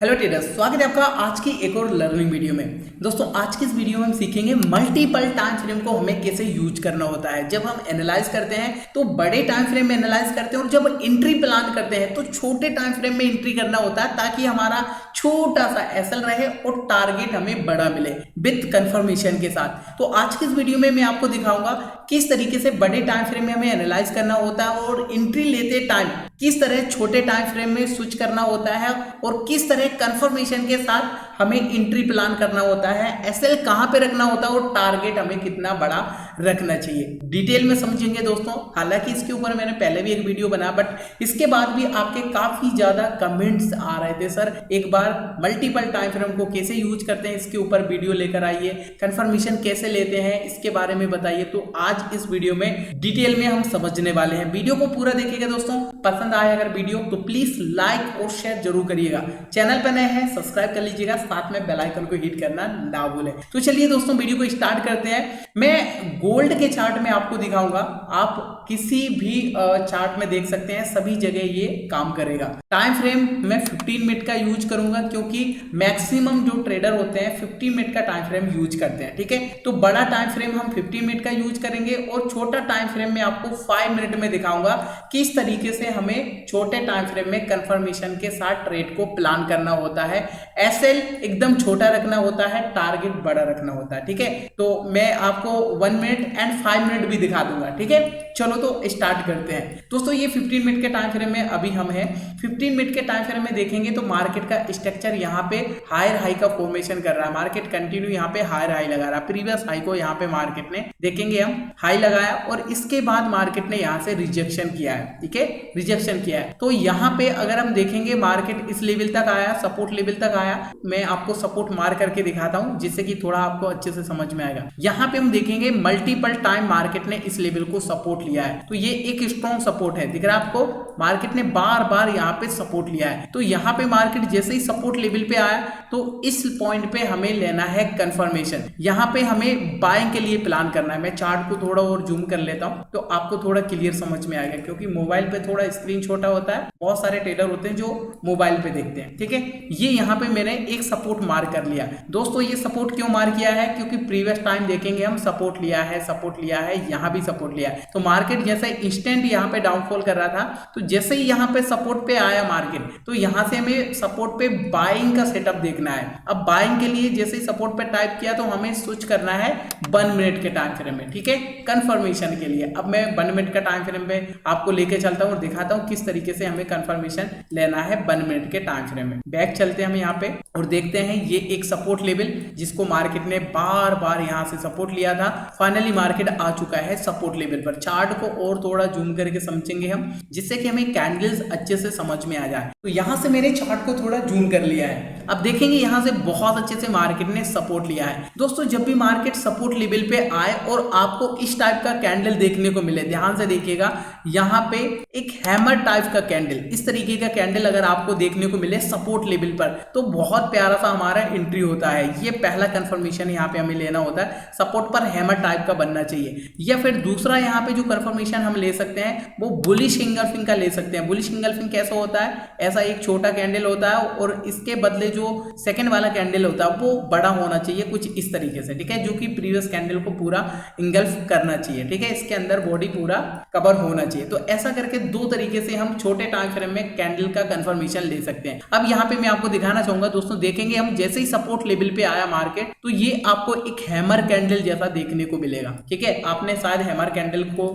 Hello traders, स्वागत है आपका आज की एक और लर्निंग वीडियो में। दोस्तों आज की इस वीडियो में हम सीखेंगे मल्टीपल टाइम फ्रेम को हमें कैसे यूज करना होता है। जब हम एनालाइज करते हैं तो बड़े टाइम फ्रेम में एनालाइज करते हैं और जब एंट्री प्लान करते हैं तो छोटे टाइम फ्रेम में एंट्री करना होता है ताकि हमारा छोटा सा एसएल रहे और टारगेट हमें बड़ा मिले विथ कंफर्मेशन के साथ। तो आज की इस वीडियो में मैं आपको दिखाऊंगा किस तरीके से बड़े टाइम फ्रेम में हमें एनालाइज करना होता है और एंट्री लेते टाइम किस तरह छोटे टाइम फ्रेम में स्विच करना होता है और किस तरह कंफर्मेशन के साथ हमें एंट्री प्लान करना होता है, एसएल कहां पे रखना होता है और टारगेट हमें कितना बड़ा रखना चाहिए। डिटेल में समझेंगे दोस्तों। हालांकि इसके ऊपर मैंने पहले भी एक वीडियो बना, बट इसके बाद भी आपके काफी ज्यादा कमेंट्स आ रहे थे, सर एक बार मल्टीपल टाइम फ्रेम को कैसे यूज करते हैं इसके ऊपर वीडियो लेकर आइए, कंफर्मेशन कैसे लेते हैं इसके बारे में बताइए। तो आज इस वीडियो में डिटेल में हम समझने वाले हैं। वीडियो को पूरा देखिएगा दोस्तों। पसंद आए अगर वीडियो तो प्लीज लाइक और शेयर जरूर करिएगा। चैनल पर नए हैं सब्सक्राइब कर लीजिएगा, साथ में बेल आइकन को हिट करना ना भूलें। तो चलिए दोस्तों वीडियो को स्टार्ट करते हैं। मैं गोल्ड के चार्ट में आपको दिखाऊंगा, आप किसी भी चार्ट में देख सकते हैं, सभी जगह ये काम करेगा। टाइम फ्रेम मैं 15 मिनट का यूज करूंगा क्योंकि मैक्सिमम जो ट्रेडर होते हैं 15 मिनट का टाइम फ्रेम यूज करते हैं, ठीक है। तो बड़ा टाइम फ्रेम हम 15 मिनट का यूज करेंगे और छोटा टाइम फ्रेम में आपको 5 मिनट में दिखाऊंगा किस तरीके से हमें छोटे टाइम फ्रेम में कंफर्मेशन के साथ ट्रेड को प्लान करना होता है। एसएल एकदम छोटा रखना होता है, टारगेट बड़ा रखना होता है, ठीक है। तो मैं आपको 1 मिनट एंड 5 मिनट भी दिखा दूंगा, ठीक है। चलो तो स्टार्ट करते हैं दोस्तों। ये 15 मिनट के टाइम फ्रेम में अभी हम हैं। 15 मिनट के टाइम फ्रेम में देखेंगे तो मार्केट का स्ट्रक्चर यहाँ पे हायर हाई का फॉर्मेशन कर रहा है। मार्केट कंटिन्यू यहाँ पे हायर हाई लगा रहा है। प्रीवियस हाई को यहाँ पे मार्केट ने देखेंगे हम हाई लगाया और इसके बाद मार्केट ने यहाँ से रिजेक्शन किया है, ठीक है, रिजेक्शन किया है। तो यहाँ पे अगर हम देखेंगे मार्केट इस लेवल तक आया, सपोर्ट लेवल तक आया। मैं आपको सपोर्ट मार करके दिखाता हूँ जिससे कि थोड़ा आपको अच्छे से समझ में आएगा। यहाँ पे हम देखेंगे मल्टीपल टाइम मार्केट ने इस लेवल को सपोर्ट लिया है, तो ये एक स्ट्रॉन्ग सपोर्ट है। दिख रहा है आपको, मार्केट ने बार बार यहाँ पे सपोर्ट लिया है। तो यहाँ पे मार्केट जैसे ही सपोर्ट लेवल पे आया तो इस पॉइंट पे हमें लेना है कंफर्मेशन। यहाँ पे हमें बाइंग के लिए प्लान करना है। मैं चार्ट को थोड़ा और जूम कर लेता हूँ तो आपको थोड़ा क्लियर समझ में आएगा, क्योंकि मोबाइल पे थोड़ा स्क्रीन छोटा होता है। बहुत सारे ट्रेडर होते हैं जो मोबाइल पे देखते हैं, ठीक है। ये यहाँ पे मैंने एक सपोर्ट मार कर लिया दोस्तों। ये सपोर्ट क्यों मार किया है? क्योंकि प्रीवियस टाइम देखेंगे हम सपोर्ट लिया है, सपोर्ट लिया है, यहाँ भी सपोर्ट लिया है। तो मार्केट जैसे इंस्टेंट यहाँ पे डाउनफॉल कर रहा था, तो जैसे ही यहाँ पे सपोर्ट पे आया मार्केट, तो यहाँ से हमें सपोर्ट पे बाइंग का सेटअप देखना है। अब बाइंग के लिए जैसे ही सपोर्ट पे टाइप किया तो हमें स्विच करना है 1 मिनट के टाइम फ्रेम में, ठीक है, कंफर्मेशन के लिए। अब मैं 1 मिनट का टाइम फ्रेम पे आपको लेके चलता हूँ और दिखाता हूँ किस तरीके से हमें कंफर्मेशन लेना है 1 मिनट के टाइम फ्रेम में। बैक चलते हैं हम यहाँ पे और देखते हैं ये एक सपोर्ट लेवल जिसको मार्केट ने बार बार यहाँ से सपोर्ट लिया था। फाइनली मार्केट आ चुका है सपोर्ट लेवल पर। चार्ट को और थोड़ा जूम करके समझेंगे हम, जिससे कि हमें कैंडल्स अच्छे से समझ में आ जाए। तो यहाँ से मैंने चार्ट को थोड़ा जूम कर लिया है। अब देखेंगे यहाँ से बहुत अच्छे से मार्केट ने सपोर्ट लिया है। दोस्तों जब भी मार्केट सपोर्ट लेवल पे आए और आपको इस टाइप का कैंडल देखने को मिले, ध्यान से देखिएगा, यहाँ पे एक हैमर टाइप का कैंडल, इस तरीके का कैंडल अगर आपको देखने को मिले सपोर्ट लेवल पर तो बहुत प्यारा सा हमारा एंट्री होता है। ये पहला कंफर्मेशन यहाँ पे हमें लेना होता है, सपोर्ट पर हैमर टाइप का बनना चाहिए। या फिर दूसरा यहाँ पे जो कंफर्मेशन हम ले सकते हैं वो बुलिश इंगल्फिंग का ले सकते हैं। बुलिश इंगल्फिंग कैसा होता है? ऐसा एक छोटा कैंडल होता है और इसके बदले जो सेकंड वाला कैंडल होता है वो बड़ा होना चाहिए कुछ इस तरीके से, ठीक है, जो कि प्रीवियस कैंडल को पूरा इंगल्फ करना चाहिए, ठीक है, इसके अंदर बॉडी पूरा कवर होना चाहिए। तो ऐसा करके दो तरीके से हम छोटे टाइम फ्रेम में कैंडल का कंफर्मेशन ले सकते हैं। अब यहाँ पे मैं आपको दिखाना चाहूंगा दोस्तों, देखेंगे हम जैसे ही सपोर्ट लेवल पे आया मार्केट तो ये आपको एक हैमर कैंडल जैसा देखने को मिलेगा, ठीक है। आपने शायद हैमर कैंडल को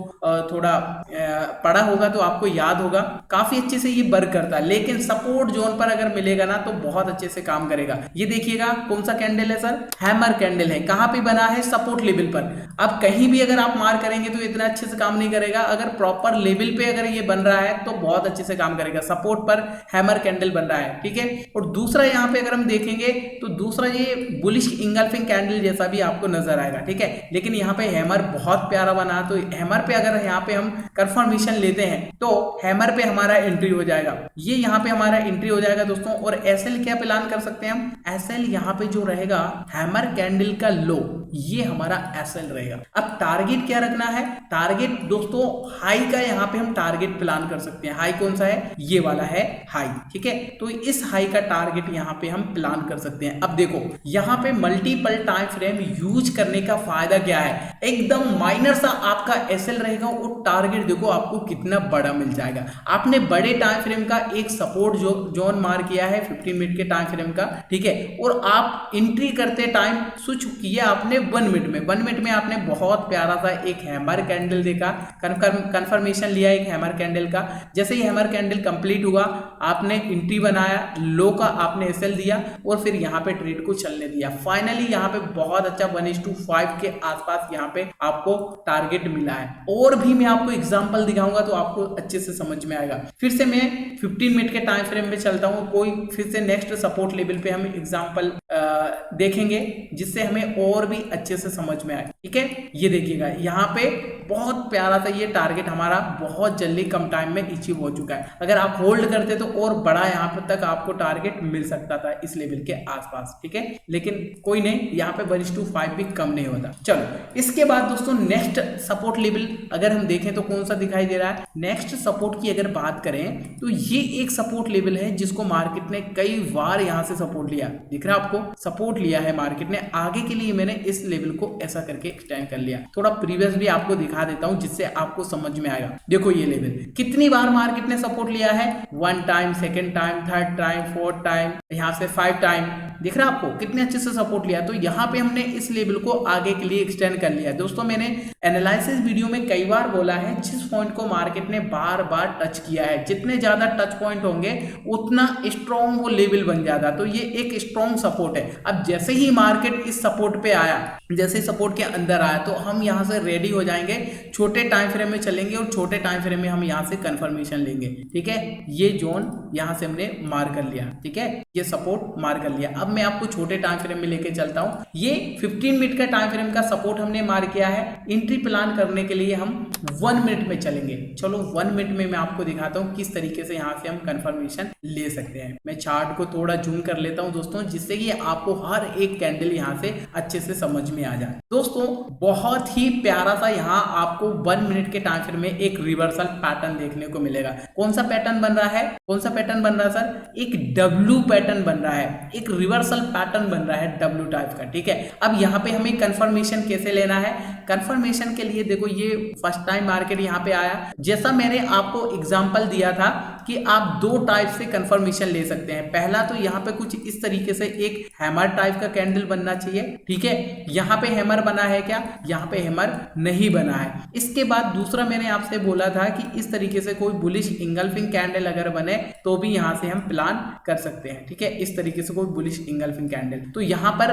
थोड़ा पढ़ा होगा तो आपको याद होगा, काफी अच्छे से ये वर्क करता है। लेकिन सपोर्ट जोन पर अगर मिलेगा ना तो बहुत अच्छे से काम करेगा। ये देखिएगा कौन सा कैंडल है सर? हैमर कैंडल है। कहां पे बना है? सपोर्ट लेवल पर। अब कहीं भी अगर आप मार करेंगे तो इतना अच्छे से काम नहीं करेगा। अगर प्रॉपर लेवल पे अगर ये बन रहा है तो बहुत अच्छे से काम करेगा। सपोर्ट पर हैमर कैंडल बन रहा है, ठीक है। और दूसरा यहाँ पे अगर हम देखेंगे तो दूसरा ये बुलिश इंगल्फिंग कैंडल जैसा भी आपको नजर आएगा, ठीक है। लेकिन यहाँ पे हैमर बहुत प्यारा बना, तो हैमर पे अगर यहाँ पे हम कंफर्मेशन लेते हैं तो हैमर पे हमारा एंट्री हो जाएगा। ये यहाँ पे हमारा एंट्री हो जाएगा दोस्तों। और एसएल क्या प्लान प्लान कर सकते हैं हम? एसएल यहाँ पे जो रहेगा हैमर कैंडल का लो, ये हमारा एसएल रहेगा। अब टारगेट क्या रखना है? टारगेट दोस्तों हाई का यहाँ पे हम टारगेट प्लान कर सकते हैं। हाई कौन सा है? ये वाला है हाई, ठीक है। तो इस हाई का टारगेट यहाँ पे हम प्लान कर सकते हैं। अब देखो यहाँ पे मल्टीपल टाइम फ्रेम यूज करने का फायदा क्या है? एकदम माइनर सा आपका एसएल रहेगा और टारगेट देखो आपको कितना बड़ा मिल जाएगा। आपने बड़े टाइम फ्रेम का एक सपोर्ट जोन मार किया है 15 मिनट के टाइम फ्रेम का, ठीक है, और आप एंट्री करते टाइम स्विच किया आपने 1 मिनट में। 1 मिनट में आपने बहुत प्यारा सा एक हैमर कैंडल देखा, कंफर्मेशन लिया एक हैमर कैंडल का। जैसे ही हैमर कैंडल कंप्लीट हुआ आपने एंट्री बनाया, लो का आपने एसएल दिया और फिर यहाँ पे ट्रेड को चलने दिया। फाइनली यहाँ पे बहुत अच्छा 1:5 के आसपास यहाँ पे आपको टारगेट मिला है। और भी मैं आपको एग्जांपल दिखाऊंगा तो आपको अच्छे से समझ में आएगा। फिर से मैं 15 मिनट के टाइम फ्रेम में चलता हूँ, कोई फिर से नेक्स्ट सपोर्ट लेवल पे हम एग्जांपल देखेंगे जिससे हमें और भी अच्छे से समझ में आए, ठीक है। ये देखिएगा यहाँ पे बहुत प्यारा सा ये टारगेट हमारा बहुत जल्दी कम टाइम में अचीव हो चुका है। अगर आप होल्ड करते तो और बड़ा यहाँ पे तक आपको टारगेट मिल सकता था इस लेवल के आसपास, ठीक है, लेकिन कोई नहीं, यहाँ पे 1:5 भी कम नहीं होता। चलो इसके बाद दोस्तों नेक्स्ट सपोर्ट लेवल अगर हम देखें तो कौन सा दिखाई दे रहा है? नेक्स्ट सपोर्ट की अगर बात करें तो ये एक सपोर्ट लेवल है जिसको मार्केट ने कई बार यहाँ से सपोर्ट लिया, दिख रहा है आपको, सपोर्ट लिया है मार्केट ने। आगे के लिए मैंने इस लेवल को ऐसा करके एक्सटेंड कर लिया। थोड़ा प्रीवियस भी आपको दिखा देता हूं जिससे आपको समझ में आएगा। देखो ये लेवल कितनी बार मार्केट ने सपोर्ट लिया है? 1 time, 2nd time, 3rd time, 4th time, यहाँ से 5 टाइम, दिख रहा है आपको कितने अच्छे से सपोर्ट लिया। तो यहाँ पे हमने इस लेवल को आगे के लिए एक्सटेंड कर लिया। दोस्तों मैंने एनालिसिस वीडियो में कई बार बोला है जिस पॉइंट को मार्केट ने बार बार टच किया है, जितने ज्यादा टच पॉइंट होंगे उतना स्ट्रॉन्ग वो लेवल बन जाता। तो ये एक स्ट्रॉन्ग सपोर्ट है। अब जैसे ही मार्केट इस सपोर्ट पे आया, जैसे सपोर्ट के अंदर आया तो हम यहाँ से रेडी हो जाएंगे, छोटे टाइम फ्रेम में चलेंगे और छोटे टाइम फ्रेम में हम यहाँ से कंफर्मेशन लेंगे, ठीक है। ये जोन यहाँ से हमने मार कर लिया, ठीक है, ये सपोर्ट मार कर लिया। अब मैं आपको छोटे टाइम फ्रेम में लेके चलता हूँ। ये 15 मिनट का टाइम फ्रेम का सपोर्ट हमने मार किया है। एंट्री प्लान करने के लिए हम 1 मिनट में चलेंगे। चलो 1 मिनट में मैं आपको दिखाता हूँ किस तरीके से यहाँ से हम कंफर्मेशन ले सकते हैं। मैं चार्ट को थोड़ा जूम कर लेता हूँ दोस्तों, जिससे कि आपको हर एक कैंडल यहाँ से अच्छे से समझ में आ जाए। दोस्तों बहुत ही प्यारा सा यहाँ आपको 1 मिनट के टाइम फ्रेम में एक रिवर्सल पैटर्न देखने को मिलेगा। कौन सा पैटर्न बन रहा है? कौन सा पैटर्न बन रहा है सर? एक डब्ल्यू पैटर्न बन रहा है, एक रिवर्सल पैटर्न बन रहा है डब्ल्यू टाइप का, ठीक है। अब यहाँ पे हमें कंफर्मेशन कैसे लेना है? कंफर्मेशन के लिए देखो ये फर्स्ट टाइम मार्केट यहाँ पे आया, जैसा मैंने आपको एग्जांपल दिया था कि आप 2 टाइप से कंफर्मेशन ले सकते हैं। पहला तो यहाँ पे कुछ इस तरीके से एक हैमर टाइप का कैंडल बनना चाहिए, ठीक है। यहाँ पे हैमर बना है क्या? यहाँ पे हैमर नहीं बना है। इसके बाद दूसरा मैंने आपसे बोला था कि इस तरीके से कोई बुलिश इंगल्फिंग कैंडल अगर बने तो भी यहाँ से हम प्लान कर सकते हैं, ठीक है। इस तरीके से कोई बुलिश इंगल्फिंग कैंडल, तो यहाँ पर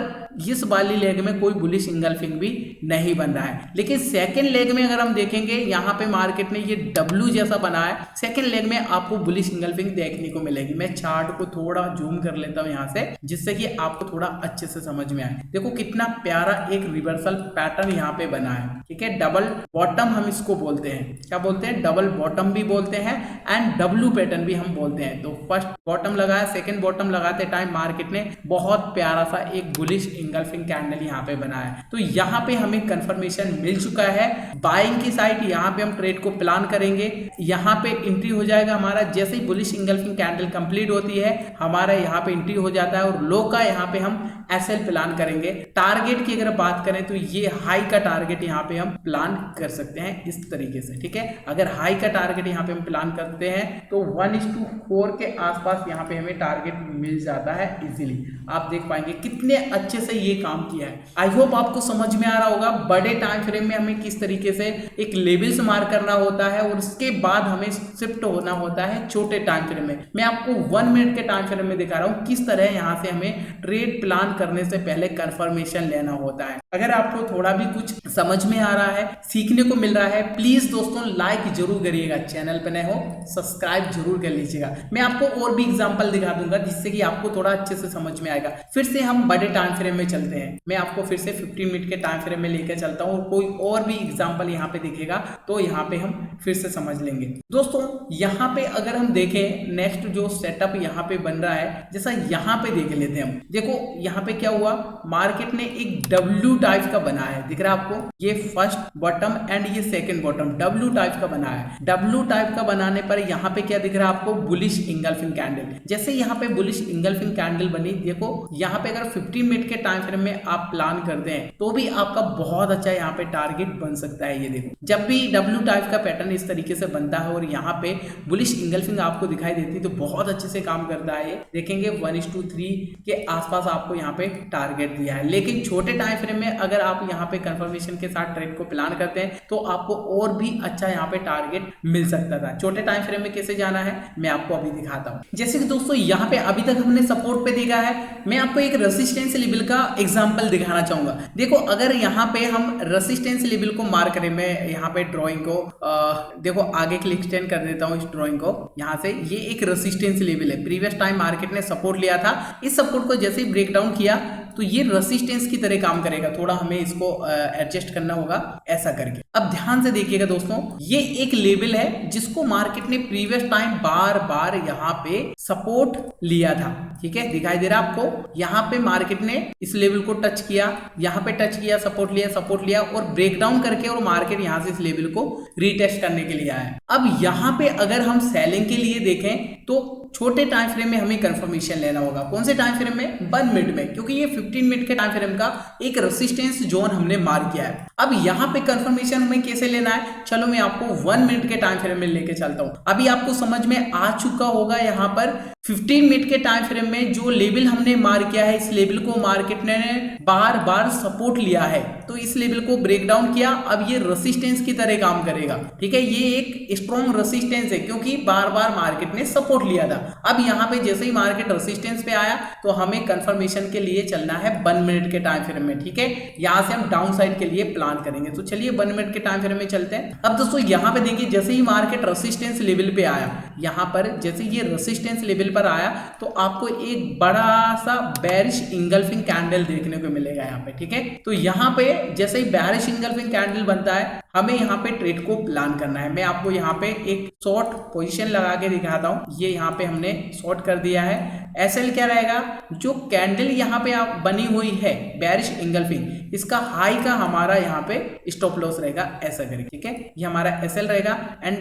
इस वाली लेग में कोई बुलिश इंगल्फिंग भी नहीं बन रहा है। लेकिन सेकेंड लेग में अगर हम देखेंगे यहाँ पे मार्केट ने ये डब्ल्यू जैसा बना है, सेकेंड लेग में आपको बुलिश इंगल्फिंग देखने को मिलेगी। मैं चार्ट को थोड़ा जूम कर लेता हूँ यहाँ से, जिससे कि आपको थोड़ा अच्छे से समझ में आए। देखो कितना प्यारा एक रिवर्सल पैटर्न यहाँ पे बना है, ठीक है। डबल बॉटम हम इसको बोलते हैं, क्या बोलते हैं? डबल बॉटम भी बोलते हैं एंड डब्ल्यू पैटर्न भी हम बोलते हैं। तो फर्स्ट बॉटम लगाया, सेकंड बॉटम लगाते टाइम मार्केट ने बहुत प्यारा सा एक बुलिश इंगल्फिंग कैंडल यहाँ पे बनाया। तो यहाँ पे हमें कंफर्मेशन मिल चुका है बाइंग की साइड। यहाँ पे हम ट्रेड को प्लान करेंगे, यहाँ पे एंट्री हो जाएगा हमारा। जैसे ही बुलिश इंगल्फिंग कैंडल कंप्लीट होती है हमारा यहाँ पे एंट्री हो जाता है और लो का यहाँ पे हम एसएल प्लान करेंगे। टारगेट की अगर बात करें तो ये हाई का टारगेट यहाँ पे हम प्लान कर सकते हैं इस तरीके से, ठीक है। अगर हाई का टारगेट यहाँ पे हम प्लान करते हैं तो 1:4 के आसपास यहाँ पे हमें टारगेट मिल जाता है इजीली। आप देख पाएंगे कितने अच्छे से ये काम किया है। आई होप आपको समझ में आ रहा होगा बड़े टाइम फ्रेम में हमें किस तरीके से एक लेवल्स मार करना होता है और उसके बाद हमें शिफ्ट होना होता है छोटे टाइम फ्रेम में। मैं आपको 1 मिनट के टाइम फ्रेम में दिखा रहा हूँ किस तरह यहाँ से हमें ट्रेड प्लान करने से पहले कंफर्मेशन लेना होता है। अगर आपको थोड़ा भी कुछ समझ में आ रहा है, सीखने को मिल रहा है, प्लीज दोस्तों लाइक जरूर करिएगा, चैनल पे नए हो सब्सक्राइब जरूर कर लीजिएगा। मैं आपको और भी एग्जांपल दिखा दूंगा जिससे कि आपको थोड़ा अच्छे से समझ में आएगा। फिर से हम बड़े टाइम फ्रेम में चलते हैं, मैं आपको फिर से 15 मिनट के टाइम फ्रेम में लेकर चलता हूँ, कोई और भी एग्जाम्पल यहाँ पे दिखेगा तो यहाँ पे हम फिर से समझ लेंगे। दोस्तों यहाँ पे अगर हम देखें नेक्स्ट जो सेटअप यहाँ पे बन रहा है, जैसा यहाँ पे देख लेते हैं हम। देखो यहाँ पे क्या हुआ, मार्केट ने एक डब्ल्यू टाइप का बना है, दिख रहा है आपको, ये फर्स्ट बॉटम एंड ये सेकंड बॉटम डब्ल्यू टाइप का बना है। डब्ल्यू टाइप का बनाने पर यहाँ पे क्या दिख रहा है आपको, बुलिश इंगल्फिंग कैंडल। जैसे यहाँ पे बुलिश इंगल्फिंग कैंडल बनी, देखो यहाँ पे अगर 15 मिनट के टाइम फ्रेम में आप प्लान करते हैं तो भी आपका बहुत अच्छा यहाँ पे टारगेट बन सकता है। ये देखो जब भी डब्ल्यू टाइप का पैटर्न इस तरीके से बनता है और यहाँ पे बुलिश इंगल्फिंग आपको दिखाई देती है तो बहुत अच्छे से काम करता है। ये देखेंगे 1:3 के आसपास आपको यहाँ पे टारगेट दिया है। लेकिन छोटे टाइम फ्रेम में अगर आप यहाँ पे कंफर्मेशन के साथ ट्रेड को प्लान करते हैं तो आपको और भी अच्छा यहाँ पे टारगेट मिल सकता था। छोटे टाइम फ्रेम में कैसे जाना है मैं आपको अभी दिखाता हूँ। जैसे कि दोस्तों यहाँ पे अभी तक हमने सपोर्ट पे देखा है, मैं आपको एक रेजिस्टेंस लेवल का एग्जांपल दिखाना चाहूंगा। देखो अगर यहाँ पे हम रेजिस्टेंस लेवल को मार्क करें, मैं यहाँ पे ड्राइंग को देखो आगे क्लिक एक्सटेंड कर देता हूँ इस ड्राइंग को यहाँ से। ये एक रेजिस्टेंस लेवल है, प्रीवियस टाइम मार्केट ने सपोर्ट लिया था, इस सपोर्ट को जैसे ही ब्रेक डाउन किया तो ये रेजिस्टेंस की तरह काम करेगा। थोड़ा हमें इसको एडजस्ट करना होगा ऐसा करके। अब ध्यान से देखिएगा दोस्तों, ये एक लेवल है जिसको मार्केट ने प्रीवियस टाइम बार बार यहाँ पे सपोर्ट लिया था, ठीक है, दिखाई दे रहा है आपको। यहाँ पे मार्केट ने इस लेवल को टच किया, यहाँ पे टच किया, सपोर्ट लिया और ब्रेक डाउन करके और मार्केट यहाँ से इस लेवल को रीटेस्ट करने के लिए आया। अब यहाँ पे अगर हम सेलिंग के लिए देखें तो छोटे टाइम फ्रेम में हमें कंफर्मेशन लेना होगा। कौन से टाइम फ्रेम में, 1 मिनट में, क्योंकि ये 15 मिनट के टाइम फ्रेम का एक रेजिस्टेंस जोन हमने मार्क किया है। अब यहाँ पे कंफर्मेशन हमें कैसे लेना है, चलो मैं आपको 1 मिनट के टाइम फ्रेम में लेके चलता हूँ। अभी आपको समझ में आ चुका होगा, यहाँ पर 15 मिनट के टाइम फ्रेम में जो लेवल हमने मार्क किया है, इस लेवल को मार्केट ने बार बार सपोर्ट लिया है तो इस लेवल को ब्रेक डाउन किया। अब ये रेजिस्टेंस की तरह काम करेगा, ठीक है, ये एक स्ट्रॉन्ग रेजिस्टेंस है क्योंकि बार बार मार्केट ने सपोर्ट लिया था। अब यहाँ पे जैसे ही मार्केट रेजिस्टेंस पे आया तो हमें कंफर्मेशन के लिए चलना है 1 मिनट के टाइम फ्रेम में, ठीक है। यहाँ से हम डाउन साइड के लिए प्लान करेंगे, तो चलिए 1 मिनट के टाइम फ्रेम में चलते हैं। अब दोस्तों यहाँ पे देखिए, जैसे ही मार्केट रेजिस्टेंस लेवल पे आया, यहाँ पर जैसे ये रेजिस्टेंस लेवल पर आया तो आपको एक बड़ा सा बेरिश इंगल्फिंग कैंडल देखने को मिलेगा यहाँ पे, ठीक है। तो यहाँ पे जैसे ही बेरिश इंगल्फिंग कैंडल बनता है हमें यहाँ पे ट्रेड को प्लान करना है। मैं आपको यहाँ पे एक शॉर्ट पोजीशन लगा के दिखाता हूँ। ये यहाँ पे हमने शॉर्ट कर दिया है। एसएल क्या रहेगा, जो कैंडल यहाँ पे आप बनी हुई है बेरिश इंगल्फिंग, इसका हाई का हमारा यहाँ पे स्टॉप लॉस रहेगा ऐसा करके, ठीक है। ये हमारा एसएल रहेगा एंड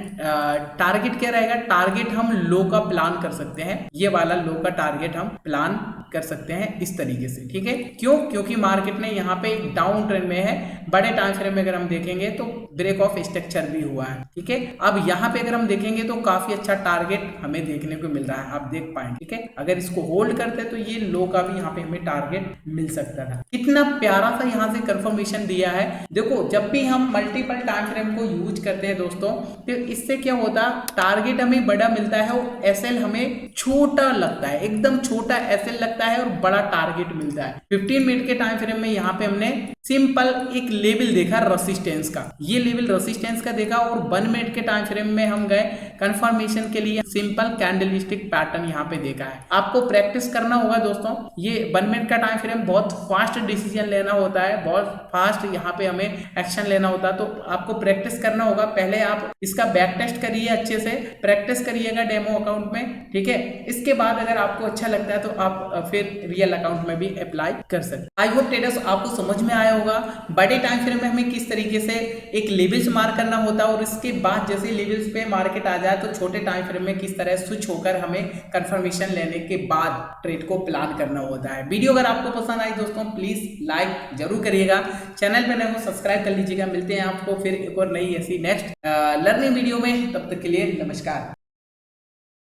टारगेट क्या रहेगा, टारगेट हम लो का प्लान कर सकते हैं, ये वाला लो का टारगेट हम प्लान कर सकते हैं इस तरीके से, ठीक है। क्यों, क्योंकि मार्केट ने यहाँ पे एक डाउन ट्रेंड में है। बड़े टाइम फ्रेम में अगर हम देखेंगे तो ब्रेक ऑफ स्ट्रक्चर भी हुआ है, ठीक है। अब यहाँ पे अगर हम देखेंगे तो काफी अच्छा टारगेट हमें देखने को मिल रहा है, आप देख पाएंगे, ठीक है। अगर इसको होल्ड करते तो ये लो का भी यहाँ पे हमें टारगेट मिल सकता था। कितना प्यारा सा यहाँ से कंफर्मेशन दिया है। देखो जब भी हम मल्टीपल टाइम फ्रेम को यूज करते हैं दोस्तों, तो इससे क्या होता है, टारगेट हमें बड़ा मिलता है और एसएल हमें छोटा लगता है, एकदम छोटा एसएल लगता है और बड़ा टारगेट मिलता है। 15 मिनट के टाइम फ्रेम में यहाँ पे हमने सिंपल एक लेवल देखा रेजिस्टेंस का, ये लेवल रेजिस्टेंस का देखा और 1 मिनट के टाइम फ्रेम में हम गए कंफर्मेशन के लिए, सिंपल कैंडलस्टिक पैटर्न यहाँ पे देखा है। आपको प्रैक्टिस करना होगा दोस्तों। ये 1 मिनट का टाइम फ्रेम बहुत फास्ट डिसीजन लेना होता है, बहुत फास्ट यहाँ पे हमें एक्शन लेना होता है, तो आपको प्रैक्टिस करना होगा। पहले आप इसका बैक टेस्ट करिए, अच्छे से प्रैक्टिस करिएगा डेमो अकाउंट में, ठीक है। इसके बाद अगर आपको अच्छा लगता है तो आप फिर रियल अकाउंट में भी अप्लाई कर सकते हैं। आई होप ट्रेडर्स आपको समझ में आया होगा बड़े टाइम फ्रेम में हमें किस तरीके से एक लेवल्स मार्क करना होता है और इसके बाद जैसे लेवल्स पे मार्केट आ जाए तो छोटे टाइम फ्रेम में किस तरह स्विच होकर हमें कंफर्मेशन लेने के बाद ट्रेड को प्लान करना होता है। वीडियो अगर आपको पसंद आई दोस्तों प्लीज लाइक जरूर करिएगा, चैनल पे नए हो सब्सक्राइब कर लीजिएगा। मिलते हैं आपको फिर एक और नई ऐसी नेक्स्ट लर्निंग वीडियो में, तब तक के लिए नमस्कार।